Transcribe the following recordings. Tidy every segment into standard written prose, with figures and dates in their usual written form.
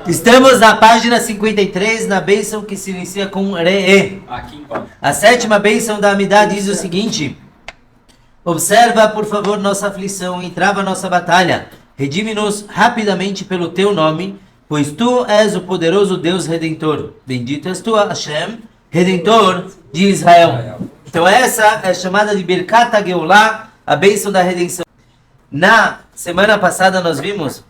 Estamos na página 53, na bênção que se inicia com Re'e. A sétima bênção da Amidá diz o seguinte: observa, por favor, nossa aflição e trava nossa batalha. Redime-nos rapidamente pelo teu nome, pois tu és o poderoso Deus Redentor. Bendito és tu, Hashem, Redentor de Israel. Então essa é chamada de Birkat HaGeulah, a bênção da redenção. Na semana passada nós vimos,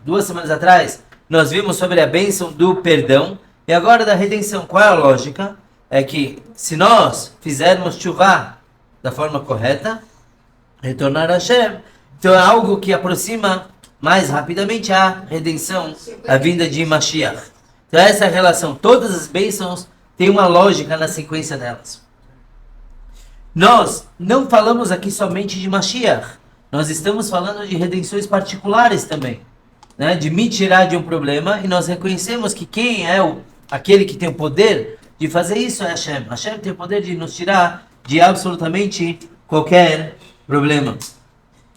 2 semanas atrás, nós vimos sobre a bênção do perdão e agora da redenção. Qual é a lógica? É que se nós fizermos chuvá da forma correta, retornar a Hashem, então é algo que aproxima mais rapidamente a redenção, a vinda de Mashiach. Então essa é a relação. Todas as bênçãos têm uma lógica na sequência delas. Nós não falamos aqui somente de Mashiach, nós estamos falando de redenções particulares também. Né, de me tirar de um problema, e nós reconhecemos que quem é aquele que tem o poder de fazer isso é Hashem. Hashem tem o poder de nos tirar de absolutamente qualquer problema.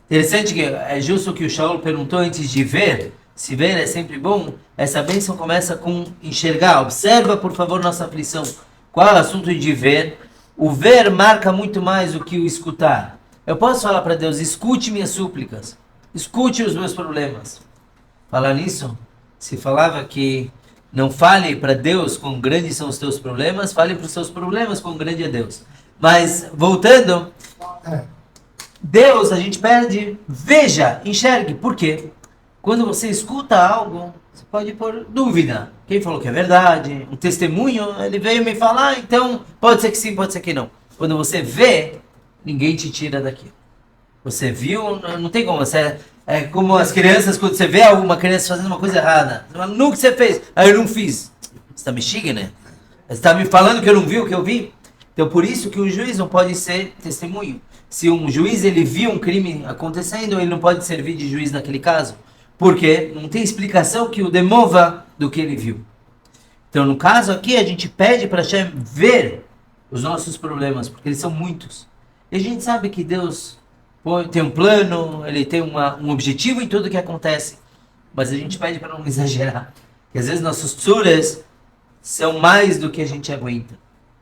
Interessante que é justo que o Shaul perguntou antes de ver, se ver é sempre bom, essa bênção começa com enxergar. Observa, por favor, nossa aflição. Qual é o assunto de ver? O ver marca muito mais do que o escutar. Eu posso falar para Deus, escute minhas súplicas, escute os meus problemas. Falar nisso, se falava que não fale para Deus quão grandes são os teus problemas, fale para os seus problemas quão grande é Deus. Mas, voltando, Deus a gente pede, veja, enxergue. Por quê? Quando você escuta algo, você pode pôr dúvida. Quem falou que é verdade? Um testemunho, ele veio me falar, então pode ser que sim, pode ser que não. Quando você vê, ninguém te tira daquilo. Você viu, não tem como, você... É como as crianças, quando você vê alguma criança fazendo uma coisa errada. Você fala, nunca você fez. Aí eu não fiz. Você está me xingando, né? Você está me falando que eu não vi o que eu vi? Então por isso que o juiz não pode ser testemunho. Se um juiz ele viu um crime acontecendo, ele não pode servir de juiz naquele caso. Porque não tem explicação que o demova do que ele viu. Então no caso aqui a gente pede para Hashem ver os nossos problemas, porque eles são muitos. E a gente sabe que Deus... tem um plano, ele tem um objetivo em tudo que acontece, mas a gente pede para não exagerar, que às vezes nossos tsuras são mais do que a gente aguenta.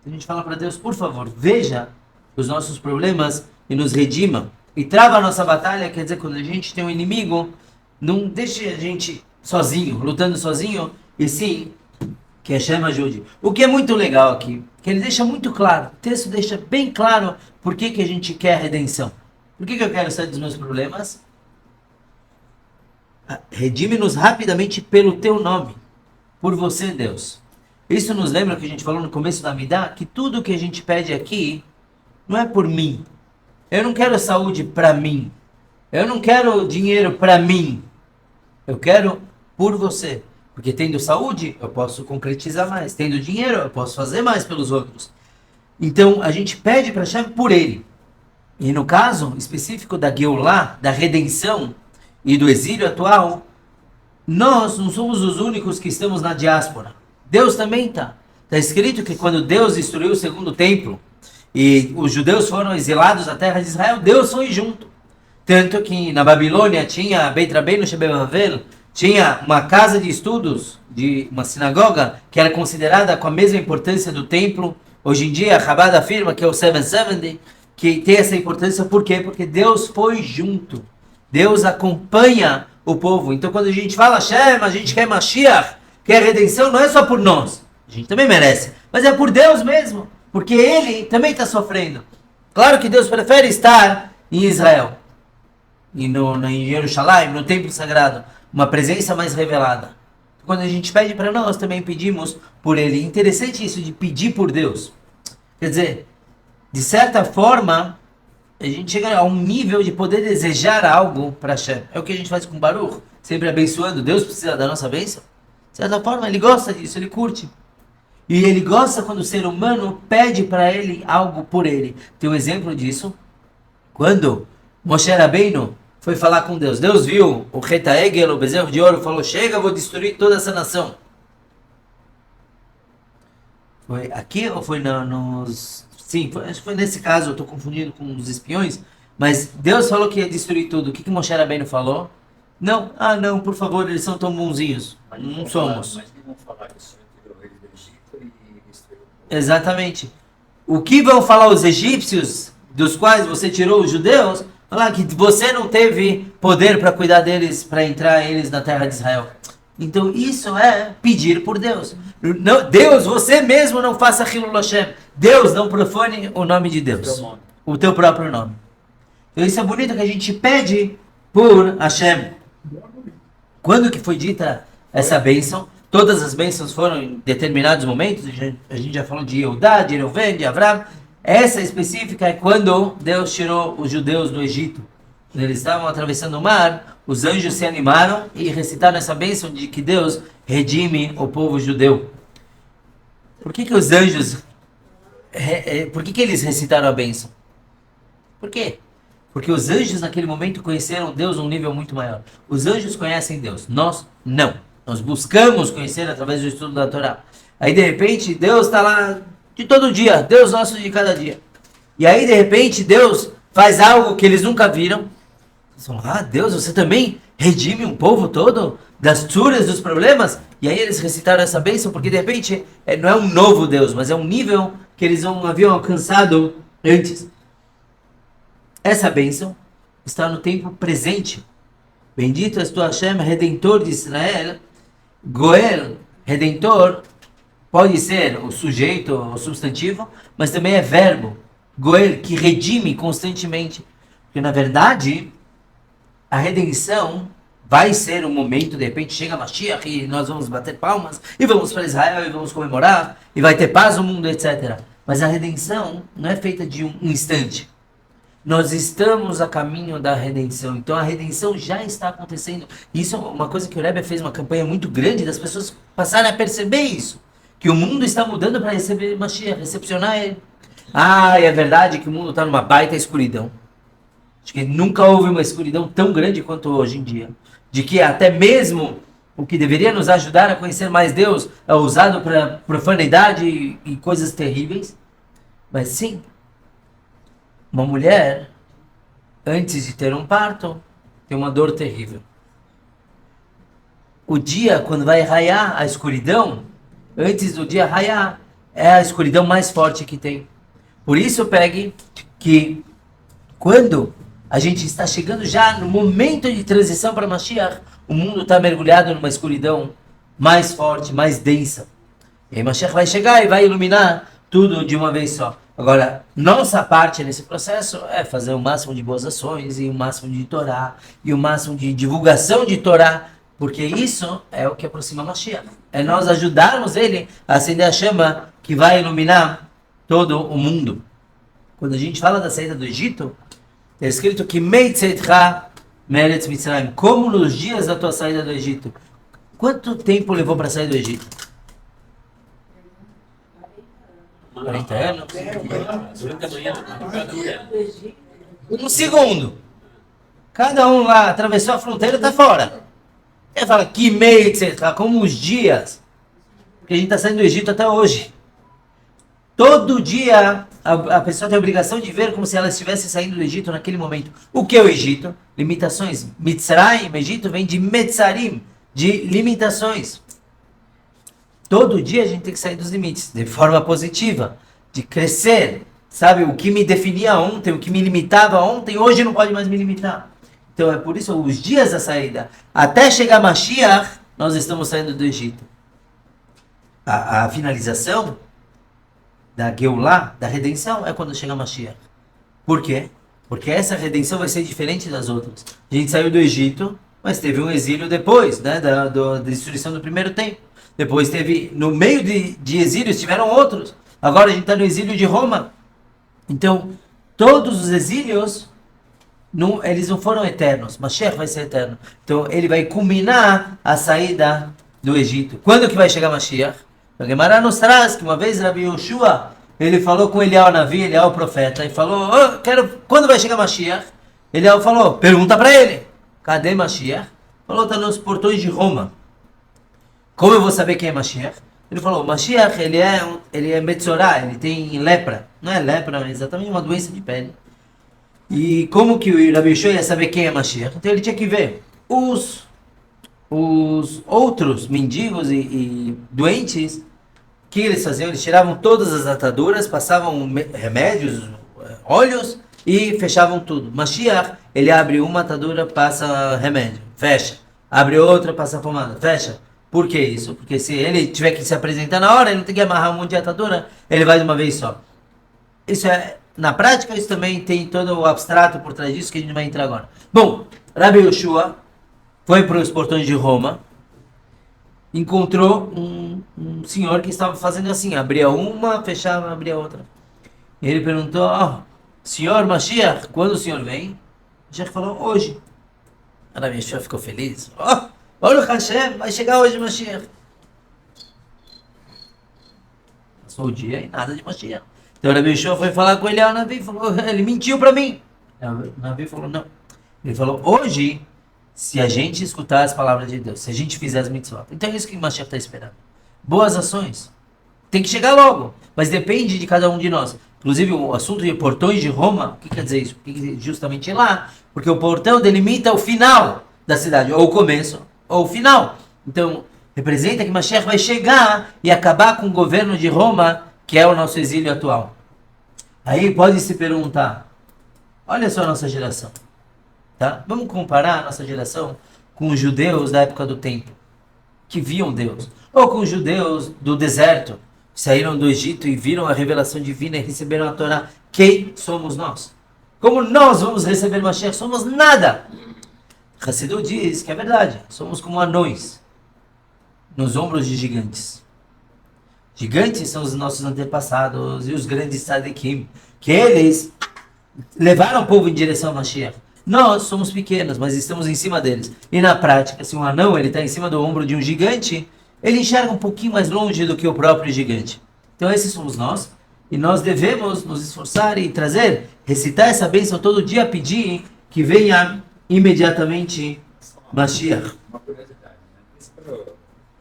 A gente fala para Deus, por favor, veja os nossos problemas e nos redima, e trava a nossa batalha. Quer dizer, quando a gente tem um inimigo, não deixe a gente sozinho, lutando sozinho, e sim, que Hashem ajude. O que é muito legal aqui, que ele deixa muito claro, o texto deixa bem claro por que a gente quer a redenção. Por que eu quero sair dos meus problemas? Redime-nos rapidamente pelo teu nome. Por você, Deus. Isso nos lembra o que a gente falou no começo da Amidá, que tudo que a gente pede aqui não é por mim. Eu não quero saúde para mim. Eu não quero dinheiro para mim. Eu quero por você. Porque tendo saúde, eu posso concretizar mais. Tendo dinheiro, eu posso fazer mais pelos outros. Então, a gente pede para Hashem por ele. E no caso específico da Geulah, da redenção e do exílio atual, nós não somos os únicos que estamos na diáspora. Deus também está. Está escrito que quando Deus destruiu o segundo templo e os judeus foram exilados da terra de Israel, Deus foi junto. Tanto que na Babilônia tinha Beit Rabbeinu Shebebavel, tinha uma casa de estudos, de uma sinagoga, que era considerada com a mesma importância do templo. Hoje em dia a Chabad afirma que é o 770, que tem essa importância. Por quê? Porque Deus foi junto. Deus acompanha o povo. Então quando a gente fala Hashem, a gente quer Mashiach, quer redenção, não é só por nós. A gente também merece. Mas é por Deus mesmo. Porque Ele também está sofrendo. Claro que Deus prefere estar em Israel. E em Jerusalém, no templo sagrado. Uma presença mais revelada. Quando a gente pede para nós, também pedimos por Ele. Interessante isso de pedir por Deus. Quer dizer... de certa forma, a gente chega a um nível de poder desejar algo para Hashem. É o que a gente faz com Baruch, sempre abençoando. Deus precisa da nossa bênção. De certa forma, ele gosta disso, ele curte. E ele gosta quando o ser humano pede para ele algo por ele. Tem um exemplo disso. Quando Moshe Rabbeinu foi falar com Deus. Deus viu o Reta Egel, o bezerro de ouro, falou, chega, eu vou destruir toda essa nação. Foi aqui ou foi nos... Sim, foi nesse caso, eu estou confundindo com os espiões, mas Deus falou que ia destruir tudo. O que Moshe Rabbeinu falou? Não, não, por favor, eles são tão bonzinhos. Não somos. Mas não vão falar que o Senhor tirou eles do Egito e destruiu o povo. Exatamente. O que vão falar os egípcios, dos quais você tirou os judeus? Falar que você não teve poder para cuidar deles, para entrar eles na terra de Israel. Então isso é pedir por Deus. Não, Deus, você mesmo não faça Hilul Hashem. Deus, não profane o nome de Deus. O teu próprio nome. Então isso é bonito que a gente pede por Hashem. Quando que foi dita essa bênção? Todas as bênçãos foram em determinados momentos. A gente já falou de Yehudá, de Reuven, de Avram. Essa específica é quando Deus tirou os judeus do Egito. Quando eles estavam atravessando o mar, os anjos se animaram e recitaram essa bênção de que Deus redime o povo judeu. Por que os anjos... Por que eles recitaram a bênção? Por quê? Porque os anjos naquele momento conheceram Deus a um nível muito maior. Os anjos conhecem Deus, nós não. Nós buscamos conhecer através do estudo da Torá. Aí de repente Deus está lá de todo dia, Deus nosso de cada dia. E aí de repente Deus faz algo que eles nunca viram. Eles falam, Deus, você também redime um povo todo das tsuras, dos problemas? E aí eles recitaram essa bênção porque de repente não é um novo Deus, mas é um nível que eles não haviam alcançado antes. Essa bênção está no tempo presente. Bendito és tu Hashem, Redentor de Israel. Goel, Redentor, pode ser o sujeito, o substantivo, mas também é verbo. Goel, que redime constantemente. Porque na verdade, a redenção vai ser um momento, de repente chega Mashiach e nós vamos bater palmas, e vamos para Israel, e vamos comemorar, e vai ter paz no mundo, etc. Mas a redenção não é feita de um instante. Nós estamos a caminho da redenção. Então a redenção já está acontecendo. Isso é uma coisa que o Rebbe fez uma campanha muito grande das pessoas passarem a perceber isso. Que o mundo está mudando para receber Mashiach, recepcionar ele. É verdade que o mundo está numa baita escuridão. Acho que nunca houve uma escuridão tão grande quanto hoje em dia. De que até mesmo o que deveria nos ajudar a conhecer mais Deus é usado para profanidade e coisas terríveis. Mas sim, uma mulher, antes de ter um parto, tem uma dor terrível. O dia, quando vai raiar a escuridão, antes do dia raiar, é a escuridão mais forte que tem. Por isso, pegue que quando a gente está chegando já no momento de transição para Mashiach, o mundo está mergulhado numa escuridão mais forte, mais densa. E aí Mashiach vai chegar e vai iluminar tudo de uma vez só. Agora, nossa parte nesse processo é fazer o máximo de boas ações e o máximo de Torá e o máximo de divulgação de Torá, porque isso é o que aproxima Mashiach. É nós ajudarmos ele a acender a chama que vai iluminar todo o mundo. Quando a gente fala da saída do Egito, é escrito que Meitzeitcha Meretz Mitzrayim, como nos dias da tua saída do Egito. Quanto tempo levou para sair do Egito? 40 anos? Durante a manhã, Um segundo. Cada um lá atravessou a fronteira e está fora. Ele fala que meio como os dias. Porque a gente está saindo do Egito até hoje. Todo dia a pessoa tem a obrigação de ver como se ela estivesse saindo do Egito naquele momento. O que é o Egito? Limitações. Mitzrayim, Egito, vem de Metzarim, de limitações. Todo dia a gente tem que sair dos limites, de forma positiva, de crescer. Sabe, o que me definia ontem, o que me limitava ontem, hoje não pode mais me limitar. Então é por isso, os dias da saída, até chegar Mashiach, nós estamos saindo do Egito. A finalização da Geulah, da redenção, é quando chega Mashiach. Por quê? Porque essa redenção vai ser diferente das outras. A gente saiu do Egito, mas teve um exílio depois, né, da destruição do primeiro templo. Depois teve, no meio de exílios, tiveram outros. Agora a gente está no exílio de Roma. Então, todos os exílios, eles não foram eternos. Mashiach vai ser eterno. Então, ele vai culminar a saída do Egito. Quando que vai chegar Mashiach? A Gemara nos traz que uma vez Rabi Yoshua, ele falou com Eliyahu Navi, Eliyahu o profeta, e falou, quando vai chegar Mashiach? Eliyahu falou, pergunta para ele. Cadê Mashiach? Falou, está nos portões de Roma. Como eu vou saber quem é Mashiach? Ele falou, Mashiach, ele é Metzorá, ele tem lepra. Não é lepra, mas exatamente uma doença de pele. E como que o Rabi Yoshua ia saber quem é Mashiach? Então ele tinha que ver os outros mendigos e doentes, o que eles faziam? Eles tiravam todas as ataduras, passavam remédios, óleos e fechavam tudo. Mashiach, ele abre uma atadura, passa remédio, fecha. Abre outra, passa pomada, fecha. Por que isso? Porque se ele tiver que se apresentar na hora, ele não tem que amarrar um monte de atadura, ele vai de uma vez só. Isso é, na prática, isso também tem todo o abstrato por trás disso que a gente vai entrar agora. Bom, Rabi Yoshua foi para os portões de Roma, encontrou um senhor que estava fazendo assim, abria uma, fechava, abria outra. E ele perguntou, senhor Mashiach, quando o senhor vem? Mashiach falou, hoje. Rabi Yoshua ficou feliz. Olha o Hashem, vai chegar hoje Mashiach. Passou o dia e nada de Mashiach. Então o Rabi Yoshua foi falar com ele, o Navi falou, ele mentiu para mim. O Navi falou, não. Ele falou, hoje, se a gente escutar as palavras de Deus, se a gente fizer as mitzvot, então é isso que o Mashiach está esperando. Boas ações. Tem que chegar logo, mas depende de cada um de nós. Inclusive o assunto de portões de Roma, o que quer dizer isso? Porque justamente lá, porque o portão delimita o final da cidade, ou o começo, ou o final. Então, representa que Mashiach vai chegar e acabar com o governo de Roma, que é o nosso exílio atual. Aí pode se perguntar, olha só a nossa geração. Tá? Vamos comparar a nossa geração com os judeus da época do templo, que viam Deus. Ou com os judeus do deserto, que saíram do Egito e viram a revelação divina e receberam a Torá. Quem somos nós? Como nós vamos receber Mashiach? Somos nada. Hassidut diz que é verdade. Somos como anões nos ombros de gigantes. Gigantes são os nossos antepassados e os grandes tzadikim, que eles levaram o povo em direção a Mashiach. Nós somos pequenos, mas estamos em cima deles. E na prática, se um anão está em cima do ombro de um gigante, ele enxerga um pouquinho mais longe do que o próprio gigante. Então esses somos nós. E nós devemos nos esforçar e trazer, recitar essa bênção todo dia, pedir que venha imediatamente Mashiach. Uma curiosidade, né? Isso pelo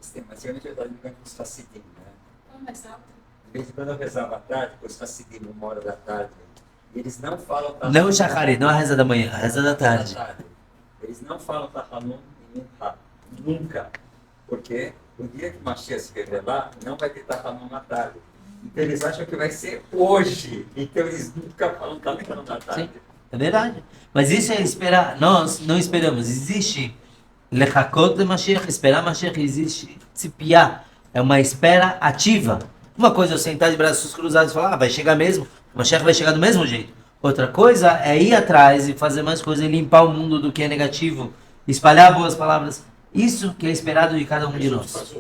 sistema, antigamente eu estava ligando com os Hassidim, né? De vez em quando eu rezava à tarde, com os Hassidim, 1h da tarde. Eles não falam Tahanun. Não o Shachari, não a reza da manhã, a reza da tarde. Eles não falam Tahanun e Minha. Nunca. Porque o dia que Mashiach se revelar, não vai ter Tahanun na tarde. Então eles acham que vai ser hoje. Então eles nunca falam Tahanun na tarde. Sim, é verdade. Mas isso é esperar. Nós não esperamos. Existe Lechakot de Mashiach, esperar Mashiach, existe Tzipiá. É uma espera ativa. Uma coisa é eu sentar de braços cruzados e falar, vai chegar mesmo. O Mashiach vai chegar do mesmo jeito. Outra coisa é ir atrás e fazer mais coisas e limpar o mundo do que é negativo. Espalhar boas palavras. Isso que é esperado de cada um de nós.